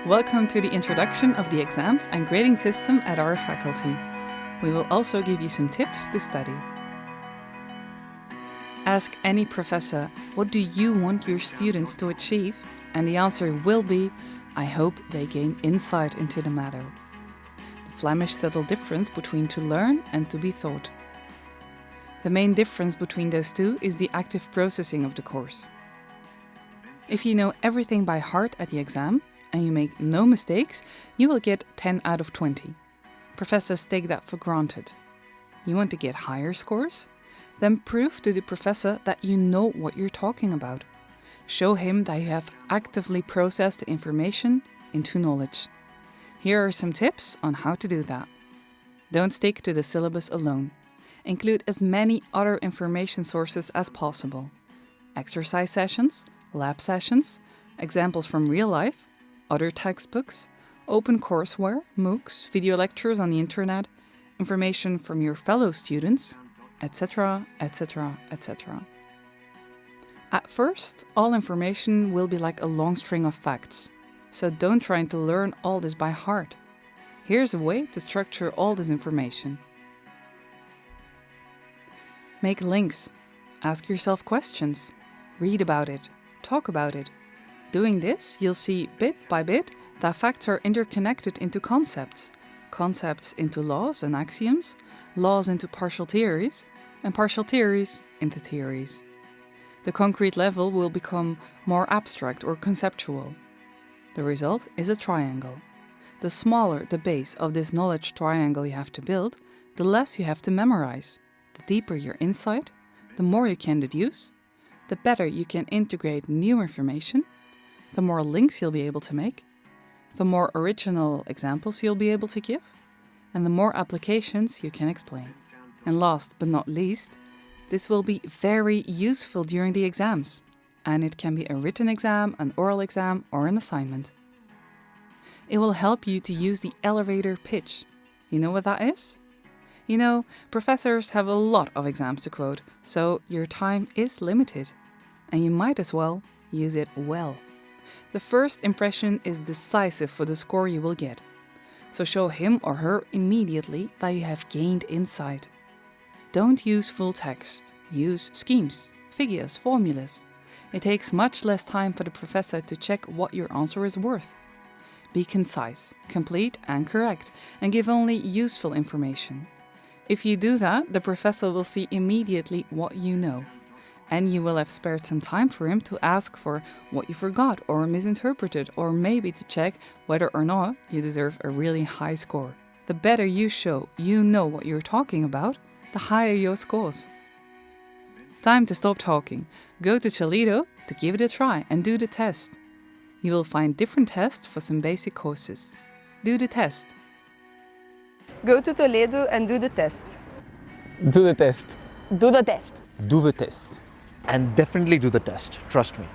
Welcome to the introduction of the exams and grading system at our faculty. We will also give you some tips to study. Ask any professor, what do you want your students to achieve? And the answer will be, I hope they gain insight into the matter. The Flemish subtle difference between to learn and to be taught. The main difference between those two is the active processing of the course. If you know everything by heart at the exam and you make no mistakes, you will get 10 out of 20. Professors take that for granted. You want to get higher scores? Then prove to the professor that you know what you're talking about. Show him that you have actively processed the information into knowledge. Here are some tips on how to do that. Don't stick to the syllabus alone. Include as many other information sources as possible. Exercise sessions, lab sessions, examples from real life, other textbooks, open courseware, MOOCs, video lectures on the internet, information from your fellow students, etc., etc., etc. At first, all information will be like a long string of facts, so don't try to learn all this by heart. Here's a way to structure all this information. Make links. Ask yourself questions. Read about it. Talk about it. Doing this, you'll see bit by bit that facts are interconnected into concepts, concepts into laws and axioms, laws into partial theories, and partial theories into theories. The concrete level will become more abstract or conceptual. The result is a triangle. The smaller the base of this knowledge triangle you have to build, the less you have to memorize. The deeper your insight, the more you can deduce, the better you can integrate new information, the more links you'll be able to make, the more original examples you'll be able to give, and the more applications you can explain. And last but not least, this will be very useful during the exams, and it can be a written exam, an oral exam, or an assignment. It will help you to use the elevator pitch. You know what that is? You know, professors have a lot of exams to quote, so your time is limited, and you might as well use it well. The first impression is decisive for the score you will get, so show him or her immediately that you have gained insight. Don't use full text, use schemes, figures, formulas. It takes much less time for the professor to check what your answer is worth. Be concise, complete and correct, and give only useful information. If you do that, the professor will see immediately what you know, and you will have spared some time for him to ask for what you forgot or misinterpreted, or maybe to check whether or not you deserve a really high score. The better you show you know what you're talking about, the higher your scores. Time to stop talking. Go to Toledo to give it a try and do the test. You will find different tests for some basic courses. Do the test. Go to Toledo and do the test. Do the test. Do the test. Do the test. And definitely do the test, trust me.